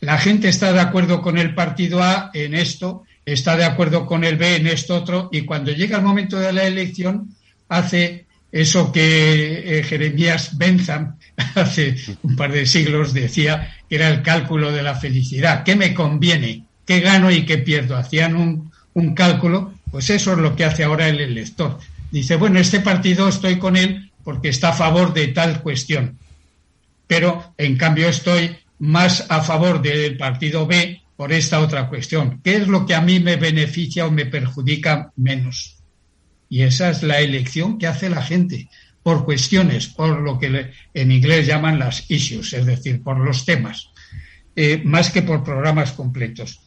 La gente está de acuerdo con el partido A en esto, está de acuerdo con el B en esto otro, y cuando llega el momento de la elección hace eso que Jeremías Bentham hace un par de siglos decía que era el cálculo de la felicidad. ¿Qué me conviene? ¿Qué gano y qué pierdo? Hacían un cálculo, pues eso es lo que hace ahora el elector. Dice, bueno, este partido estoy con él porque está a favor de tal cuestión, pero en cambio estoy más a favor del partido B por esta otra cuestión. ¿Qué es lo que a mí me beneficia o me perjudica menos? Y esa es la elección que hace la gente, por cuestiones, por lo que en inglés llaman las issues, es decir, por los temas, más que por programas completos.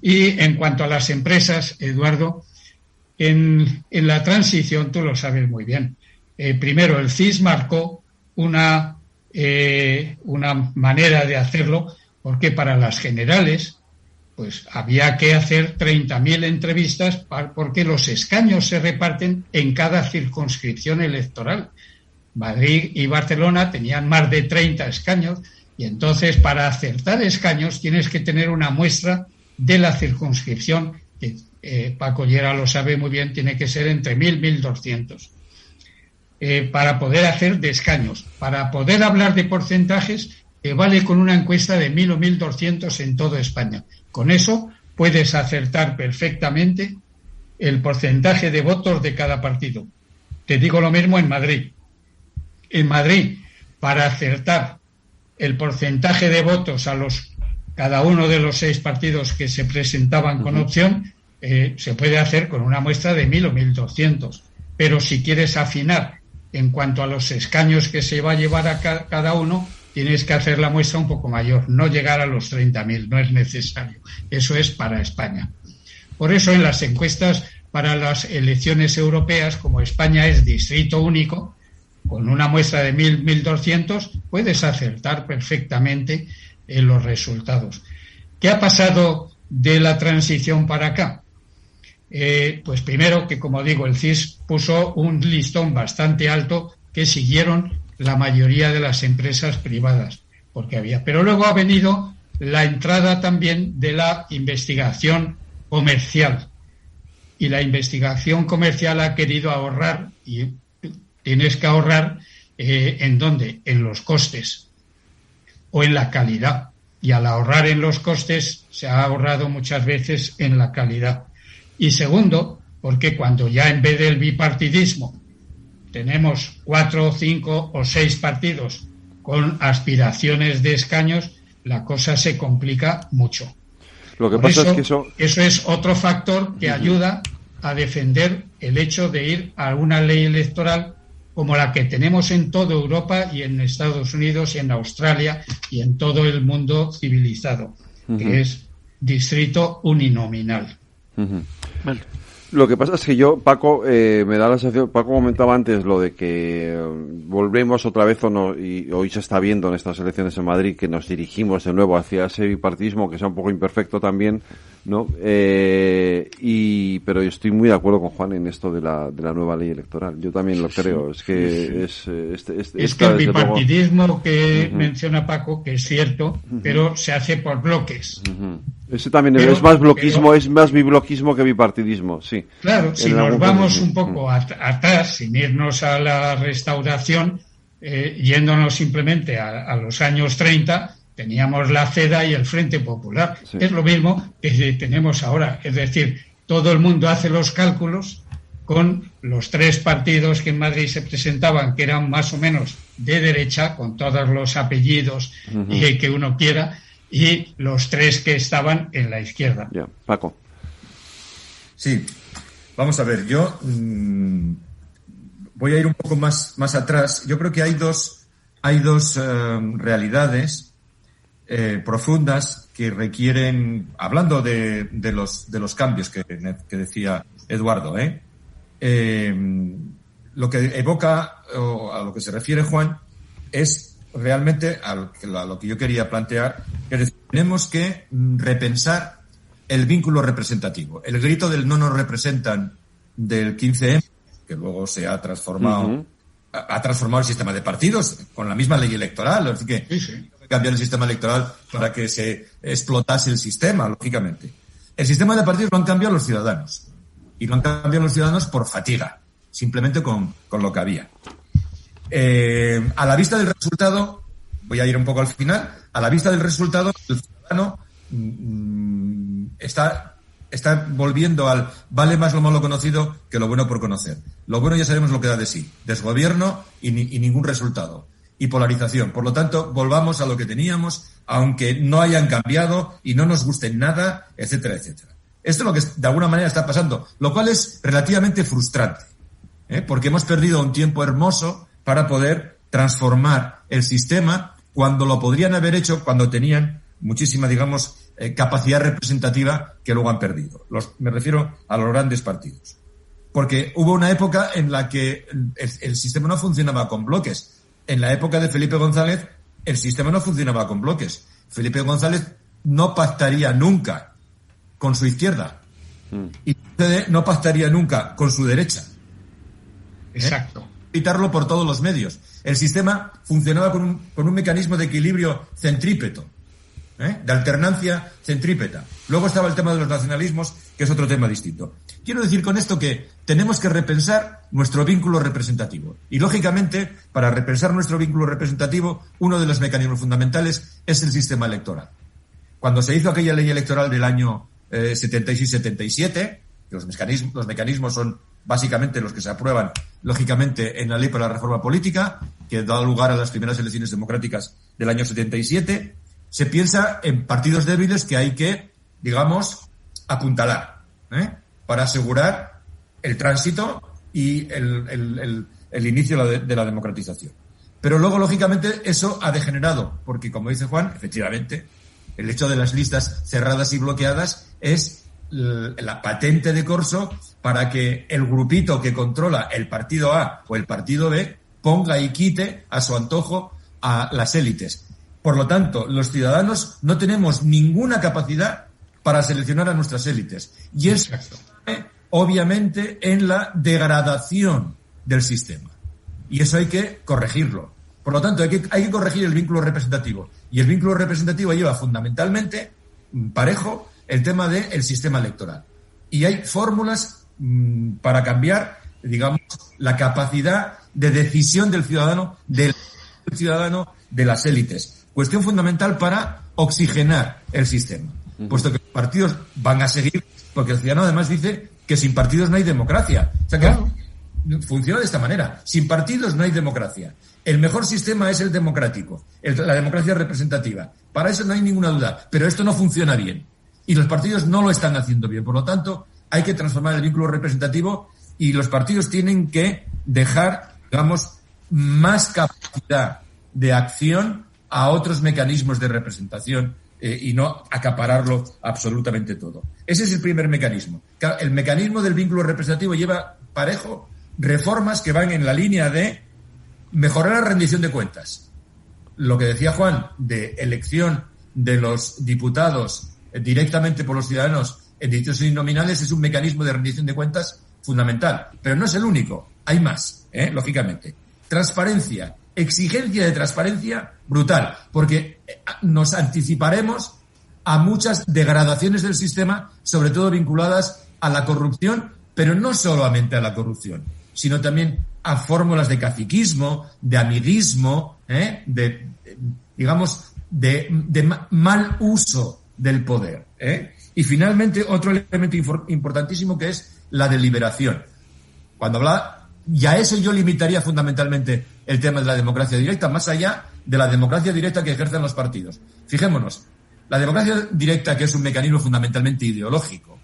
Y en cuanto a las empresas, Eduardo, en la transición, tú lo sabes muy bien, primero el CIS marcó una manera de hacerlo, porque para las generales pues había que hacer 30.000 entrevistas porque los escaños se reparten en cada circunscripción electoral. Madrid y Barcelona tenían más de 30 escaños y entonces para acertar escaños tienes que tener una muestra de la circunscripción, que Paco Llera lo sabe muy bien, tiene que ser entre 1.000 y 1.200. Para poder hacer de escaños. Para poder hablar de porcentajes, vale con una encuesta de 1.000 o 1.200 en toda España. Con eso puedes acertar perfectamente el porcentaje de votos de cada partido. Te digo lo mismo en Madrid. En Madrid, para acertar el porcentaje de votos a cada uno de los 6 partidos que se presentaban con opción, se puede hacer con una muestra de 1.000 o 1.200. Pero si quieres afinar en cuanto a los escaños que se va a llevar a cada uno, tienes que hacer la muestra un poco mayor, no llegar a los 30.000, no es necesario. Eso es para España. Por eso en las encuestas para las elecciones europeas, como España es distrito único, con una muestra de 1.000, 1.200, puedes acertar perfectamente en los resultados. ¿Qué ha pasado de la transición para acá? Pues primero que, como digo, el CIS puso un listón bastante alto que siguieron la mayoría de las empresas privadas, porque había. Pero luego ha venido la entrada también de la investigación comercial. Y la investigación comercial ha querido ahorrar, y tienes que ahorrar, ¿en dónde? En los costes. o en la calidad. Y al ahorrar en los costes, se ha ahorrado muchas veces en la calidad. Y segundo, porque cuando ya en vez del bipartidismo tenemos 4, 5 o 6 partidos con aspiraciones de escaños, la cosa se complica mucho. Lo que pasa es que eso es otro factor que ayuda a defender el hecho de ir a una ley electoral como la que tenemos en toda Europa y en Estados Unidos y en Australia y en todo el mundo civilizado, que es distrito uninominal. Vale. Lo que pasa es que Paco, me da la sensación, Paco comentaba antes lo de que volvemos otra vez y hoy se está viendo en estas elecciones en Madrid que nos dirigimos de nuevo hacia ese bipartidismo que sea un poco imperfecto también, ¿no? Pero yo estoy muy de acuerdo con Juan en esto de la nueva ley electoral. Yo también lo creo. Es que es que el bipartidismo que menciona Paco, que es cierto, pero se hace por bloques. Ese también es más bloquismo, es más bibloquismo que bipartidismo, sí. Claro, si nos vamos un poco atrás, sin irnos a la restauración, yéndonos simplemente a los años 30, teníamos la CEDA y el Frente Popular. Sí. Es lo mismo que tenemos ahora. Es decir, todo el mundo hace los cálculos con los 3 partidos que en Madrid se presentaban, que eran más o menos de derecha, con todos los apellidos que uno quiera, y los 3 que estaban en la izquierda. Ya, Paco. Sí, vamos a ver, yo voy a ir un poco más atrás. Yo creo que hay dos realidades profundas que requieren, hablando de los cambios que decía Eduardo, lo que evoca o a lo que se refiere Juan es realmente a lo que yo quería plantear, que tenemos que repensar el vínculo representativo. El grito del no nos representan del 15M, que luego se ha transformado, ha transformado el sistema de partidos con la misma ley electoral, así que cambiar el sistema electoral para que se explotase el sistema, lógicamente. El sistema de partidos lo han cambiado los ciudadanos, y lo han cambiado los ciudadanos por fatiga, simplemente con lo que había. A la vista del resultado, voy a ir un poco al final, a la vista del resultado, el ciudadano está volviendo al vale más lo malo conocido que lo bueno por conocer. Lo bueno ya sabemos lo que da de sí, desgobierno y ningún resultado, y polarización. Por lo tanto, volvamos a lo que teníamos, aunque no hayan cambiado y no nos guste nada, etcétera, etcétera. Esto es lo que de alguna manera está pasando, lo cual es relativamente frustrante, porque hemos perdido un tiempo hermoso para poder transformar el sistema cuando lo podrían haber hecho cuando tenían muchísima, digamos, capacidad representativa que luego han perdido. Me refiero a los grandes partidos. Porque hubo una época en la que el sistema no funcionaba con bloques. En la época de Felipe González, el sistema no funcionaba con bloques. Felipe González no pactaría nunca con su izquierda. Y no pactaría nunca con su derecha. Exacto. Evitarlo por todos los medios. El sistema funcionaba con un mecanismo de equilibrio centrípeto, de alternancia centrípeta. Luego estaba el tema de los nacionalismos, que es otro tema distinto. Quiero decir con esto que tenemos que repensar nuestro vínculo representativo. Y, lógicamente, para repensar nuestro vínculo representativo, uno de los mecanismos fundamentales es el sistema electoral. Cuando se hizo aquella ley electoral del año 76-77, los mecanismos son básicamente los que se aprueban, lógicamente, en la Ley para la Reforma Política, que da lugar a las primeras elecciones democráticas del año 77, se piensa en partidos débiles que hay que, digamos, apuntalar, para asegurar el tránsito y el inicio de la democratización. Pero luego, lógicamente, eso ha degenerado, porque, como dice Juan, efectivamente, el hecho de las listas cerradas y bloqueadas es la patente de corso para que el grupito que controla el partido A o el partido B ponga y quite a su antojo a las élites. Por lo tanto, los ciudadanos no tenemos ninguna capacidad para seleccionar a nuestras élites. Y eso, obviamente, en la degradación del sistema. Y eso hay que corregirlo. Por lo tanto, hay que corregir el vínculo representativo. Y el vínculo representativo lleva fundamentalmente, parejo, el tema del sistema electoral. Y hay fórmulas para cambiar, digamos, la capacidad de decisión del ciudadano de las élites. Cuestión fundamental para oxigenar el sistema, puesto que los partidos van a seguir, porque el ciudadano además dice que sin partidos no hay democracia. O sea que funciona de esta manera. Sin partidos no hay democracia. El mejor sistema es el democrático, la democracia representativa. Para eso no hay ninguna duda. Pero esto no funciona bien. Y los partidos no lo están haciendo bien. Por lo tanto, hay que transformar el vínculo representativo y los partidos tienen que dejar, digamos, más capacidad de acción a otros mecanismos de representación y no acapararlo absolutamente todo. Ese es el primer mecanismo. El mecanismo del vínculo representativo lleva parejo reformas que van en la línea de mejorar la rendición de cuentas. Lo que decía Juan de elección de los diputados directamente por los ciudadanos en distritos uninominales es un mecanismo de rendición de cuentas fundamental, pero no es el único, hay más, lógicamente. Transparencia, exigencia de transparencia brutal, porque nos anticiparemos a muchas degradaciones del sistema, sobre todo vinculadas a la corrupción, pero no solamente a la corrupción, sino también a fórmulas de caciquismo, de amiguismo, de mal uso del poder. Y finalmente, otro elemento importantísimo que es la deliberación. Cuando hablaba, y a eso yo limitaría fundamentalmente el tema de la democracia directa, más allá de la democracia directa que ejercen los partidos. Fijémonos, la democracia directa, que es un mecanismo fundamentalmente ideológico,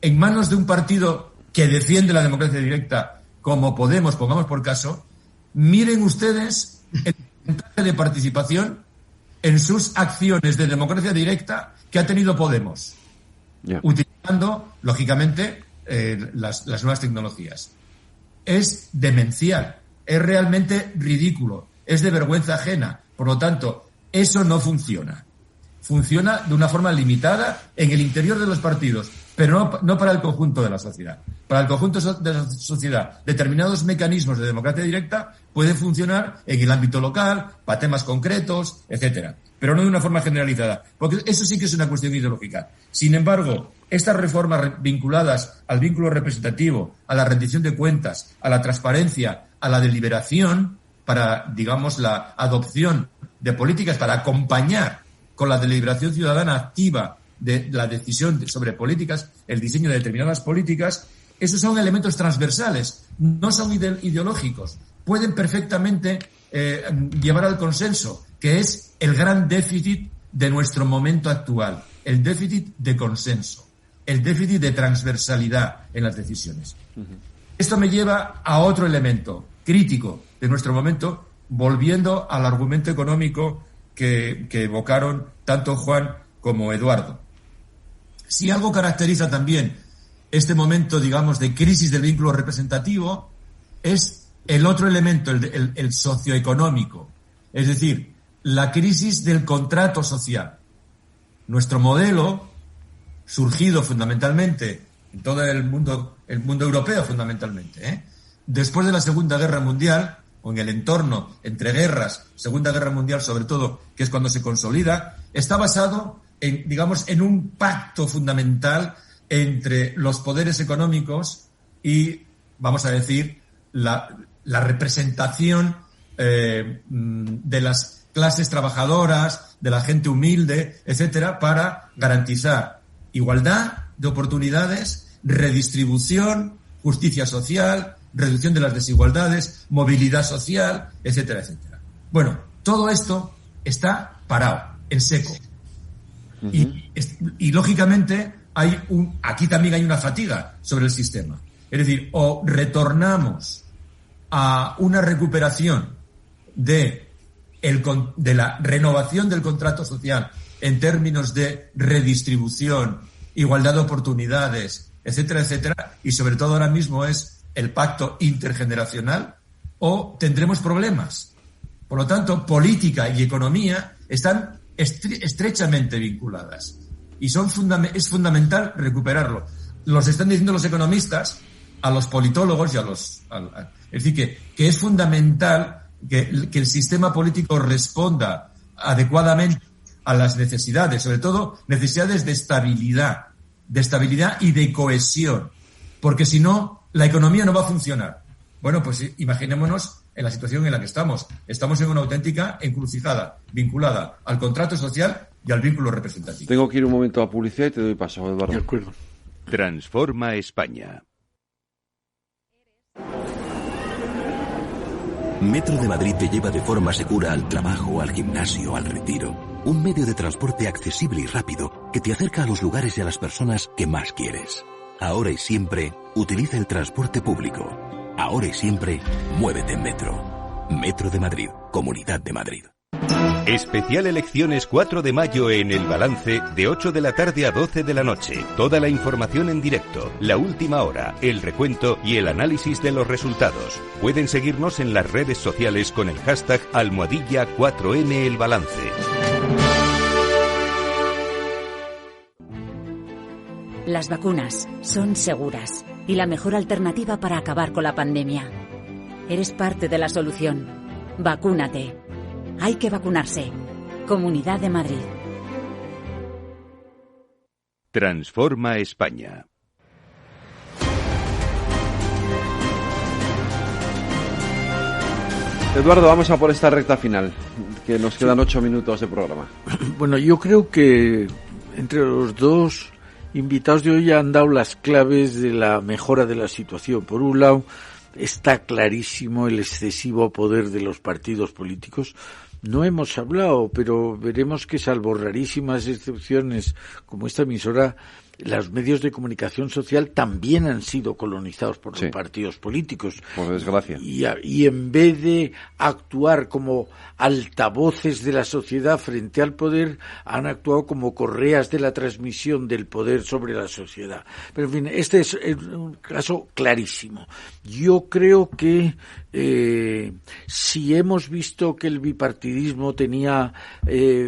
en manos de un partido que defiende la democracia directa, como Podemos, pongamos por caso, miren ustedes el porcentaje de participación en sus acciones de democracia directa que ha tenido Podemos, utilizando, lógicamente, las nuevas tecnologías. Es demencial, es realmente ridículo, es de vergüenza ajena. Por lo tanto, eso no funciona. Funciona de una forma limitada en el interior de los partidos, pero no para el conjunto de la sociedad. Para el conjunto de la sociedad, determinados mecanismos de democracia directa pueden funcionar en el ámbito local, para temas concretos, etcétera, pero no de una forma generalizada, porque eso sí que es una cuestión ideológica. Sin embargo, estas reformas vinculadas al vínculo representativo, a la rendición de cuentas, a la transparencia, a la deliberación, para, digamos, la adopción de políticas para acompañar con la deliberación ciudadana activa de la decisión sobre políticas, el diseño de determinadas políticas, esos son elementos transversales, no son ideológicos. Pueden perfectamente llevar al consenso, que es el gran déficit de nuestro momento actual, el déficit de consenso, el déficit de transversalidad en las decisiones. Esto me lleva a otro elemento crítico de nuestro momento, volviendo al argumento económico que evocaron tanto Juan como Eduardo. Si algo caracteriza también este momento, digamos, de crisis del vínculo representativo, es el otro elemento, el socioeconómico, es decir, la crisis del contrato social. Nuestro modelo, surgido fundamentalmente en todo el mundo europeo fundamentalmente, después de la Segunda Guerra Mundial, o en el entorno entre guerras, Segunda Guerra Mundial sobre todo, que es cuando se consolida, está basado en un pacto fundamental entre los poderes económicos y, vamos a decir, la representación de las clases trabajadoras, de la gente humilde, etcétera, para garantizar igualdad de oportunidades, redistribución, justicia social, reducción de las desigualdades, movilidad social, etcétera, etcétera. Bueno, todo esto está parado, en seco. Y lógicamente aquí también hay una fatiga sobre el sistema. Es decir, o retornamos a una recuperación de la renovación del contrato social en términos de redistribución, igualdad de oportunidades, etcétera, etcétera, y sobre todo ahora mismo es el pacto intergeneracional, o tendremos problemas. Por lo tanto, política y economía están estrechamente vinculadas y es fundamental recuperarlo. Los están diciendo los economistas a los politólogos y es decir, que es fundamental que el sistema político responda adecuadamente a las necesidades, sobre todo necesidades de estabilidad y de cohesión, porque si no, la economía no va a funcionar. Bueno, pues imaginémonos en la situación en la que estamos. Estamos en una auténtica encrucijada, vinculada al contrato social y al vínculo representativo. Tengo que ir un momento a publicidad y te doy paso, Eduardo. De acuerdo. Transforma España. Metro de Madrid te lleva de forma segura al trabajo, al gimnasio, al retiro. Un medio de transporte accesible y rápido que te acerca a los lugares y a las personas que más quieres. Ahora y siempre, utiliza el transporte público. Ahora y siempre, muévete en Metro. Metro de Madrid, Comunidad de Madrid. Especial elecciones 4 de mayo en El Balance, de 8 de la tarde a 12 de la noche. Toda la información en directo, la última hora, el recuento y el análisis de los resultados. Pueden seguirnos en las redes sociales con el hashtag #4M El Balance. Las vacunas son seguras y la mejor alternativa para acabar con la pandemia. Eres parte de la solución. Vacúnate. Hay que vacunarse. Comunidad de Madrid. Transforma España. Eduardo, vamos a por esta recta final, que nos quedan 8 minutos de programa. Bueno, yo creo que entre los dos invitados de hoy han dado las claves de la mejora de la situación. Por un lado, está clarísimo el excesivo poder de los partidos políticos. No hemos hablado, pero veremos que, salvo rarísimas excepciones como esta emisora, los medios de comunicación social también han sido colonizados por los partidos políticos. Por desgracia. Y en vez de actuar como altavoces de la sociedad frente al poder, han actuado como correas de la transmisión del poder sobre la sociedad. Pero en fin, este es un caso clarísimo. Yo creo que si hemos visto que el bipartidismo tenía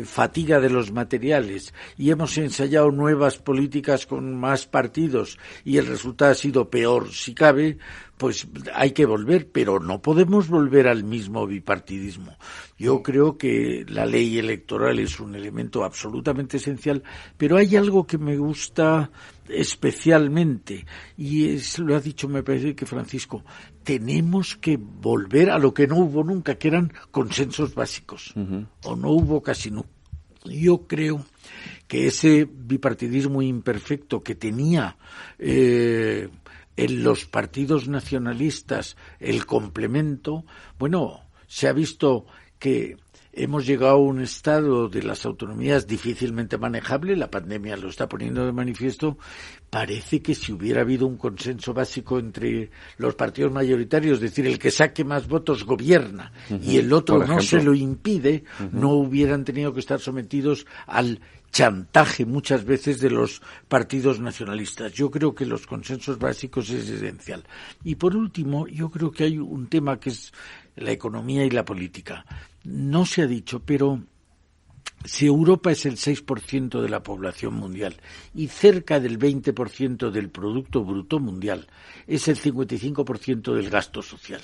fatiga de los materiales y hemos ensayado nuevas políticas con más partidos y el resultado ha sido peor, si cabe, pues hay que volver, pero no podemos volver al mismo bipartidismo. Yo creo que la ley electoral es un elemento absolutamente esencial, pero hay algo que me gusta especialmente, y lo ha dicho, me parece que Francisco, tenemos que volver a lo que no hubo nunca, que eran consensos básicos, o no hubo casi nunca. Yo creo que ese bipartidismo imperfecto que tenía en los partidos nacionalistas el complemento, bueno, se ha visto que hemos llegado a un estado de las autonomías difícilmente manejable, la pandemia lo está poniendo de manifiesto. Parece que si hubiera habido un consenso básico entre los partidos mayoritarios, es decir, el que saque más votos gobierna y el otro no se lo impide, no hubieran tenido que estar sometidos al chantaje muchas veces de los partidos nacionalistas. Yo creo que los consensos básicos es esencial. Y por último, yo creo que hay un tema que es la economía y la política. No se ha dicho, pero si Europa es el 6% de la población mundial y cerca del 20% del Producto Bruto Mundial, es el 55% del gasto social.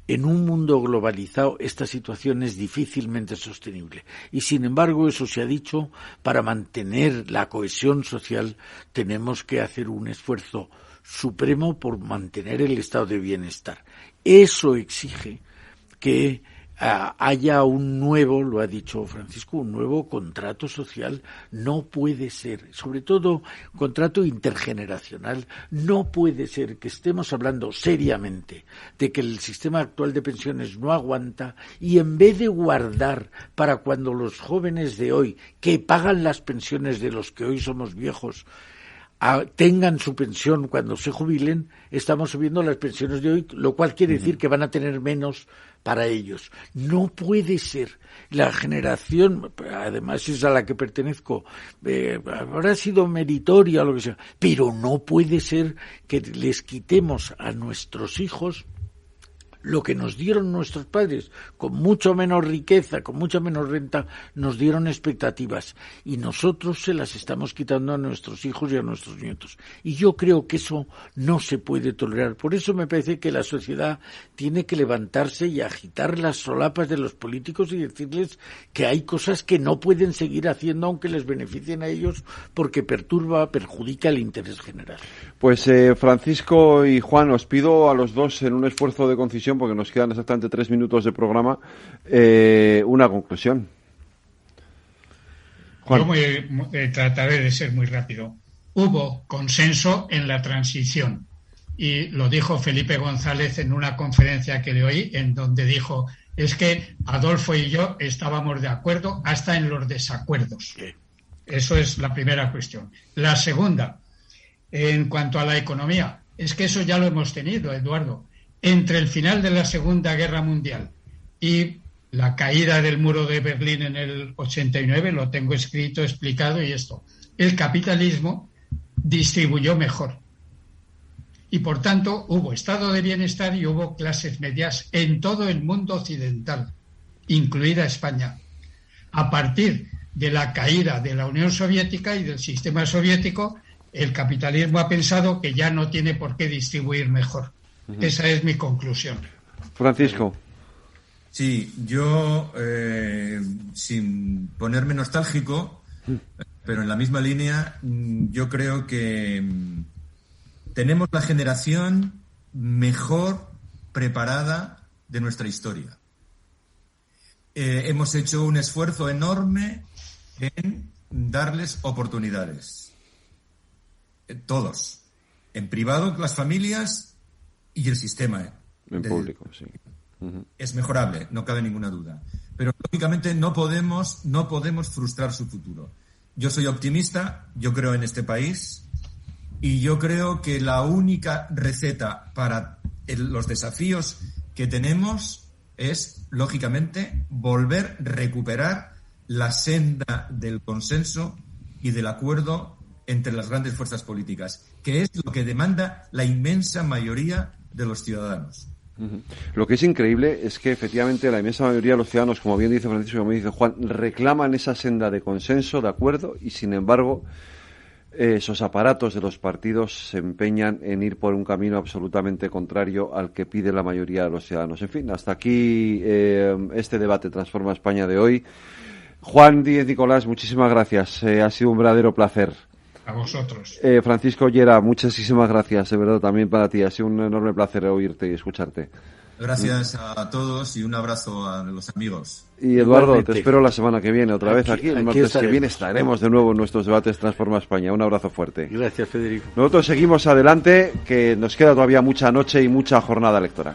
En un mundo globalizado esta situación es difícilmente sostenible y, sin embargo, eso se ha dicho, para mantener la cohesión social tenemos que hacer un esfuerzo supremo por mantener el estado de bienestar. Eso exige que haya un nuevo, lo ha dicho Francisco, un nuevo contrato social. No puede ser, sobre todo contrato intergeneracional, no puede ser que estemos hablando seriamente de que el sistema actual de pensiones no aguanta y en vez de guardar para cuando los jóvenes de hoy, que pagan las pensiones de los que hoy somos viejos, tengan su pensión cuando se jubilen, estamos subiendo las pensiones de hoy, lo cual quiere decir que van a tener menos para ellos. No puede ser. La generación, además es a la que pertenezco, habrá sido meritoria o lo que sea, pero no puede ser que les quitemos a nuestros hijos lo que nos dieron nuestros padres, con mucho menos riqueza, con mucha menos renta, nos dieron expectativas y nosotros se las estamos quitando a nuestros hijos y a nuestros nietos. Y yo creo que eso no se puede tolerar. Por eso me parece que la sociedad tiene que levantarse y agitar las solapas de los políticos y decirles que hay cosas que no pueden seguir haciendo aunque les beneficien a ellos, porque perjudica el interés general. Pues Francisco y Juan, os pido a los dos, en un esfuerzo de concisión, conclusión, porque nos quedan exactamente 3 minutos de programa, una conclusión. Juan. Yo trataré de ser muy rápido. Hubo consenso en la transición y lo dijo Felipe González en una conferencia que le oí, en donde dijo, es que Adolfo y yo estábamos de acuerdo hasta en los desacuerdos. Eso es la primera cuestión. La segunda, en cuanto a la economía, es que eso ya lo hemos tenido, Eduardo. Entre el final de la Segunda Guerra Mundial y la caída del muro de Berlín en el 89, lo tengo escrito, explicado y esto, el capitalismo distribuyó mejor. Y por tanto hubo estado de bienestar y hubo clases medias en todo el mundo occidental, incluida España. A partir de la caída de la Unión Soviética y del sistema soviético, el capitalismo ha pensado que ya no tiene por qué distribuir mejor. Esa es mi conclusión. Francisco. Sí, yo, sin ponerme nostálgico, pero en la misma línea, yo creo que tenemos la generación mejor preparada de nuestra historia. Hemos hecho un esfuerzo enorme en darles oportunidades. Todos. En privado, las familias y el sistema. En público, sí. Es mejorable, no cabe ninguna duda. Pero, lógicamente, no podemos frustrar su futuro. Yo soy optimista, yo creo en este país y yo creo que la única receta para los desafíos que tenemos es, lógicamente, recuperar la senda del consenso y del acuerdo entre las grandes fuerzas políticas, que es lo que demanda la inmensa mayoría de los ciudadanos. Lo que es increíble es que efectivamente la inmensa mayoría de los ciudadanos, como bien dice Francisco y como dice Juan, reclaman esa senda de consenso, de acuerdo, y sin embargo esos aparatos de los partidos se empeñan en ir por un camino absolutamente contrario al que pide la mayoría de los ciudadanos. En fin, hasta aquí este debate Transforma España de hoy. Juan Díez Nicolás, muchísimas gracias. Ha sido un verdadero placer. A vosotros. Francisco Llera, muchísimas gracias, de verdad, también para ti. Ha sido un enorme placer oírte y escucharte. Gracias a todos y un abrazo a los amigos. Y Eduardo, igualmente, te espero la semana que viene otra vez aquí. El martes que viene estaremos de nuevo en nuestros debates Transforma España. Un abrazo fuerte. Gracias, Federico. Nosotros seguimos adelante, que nos queda todavía mucha noche y mucha jornada electoral.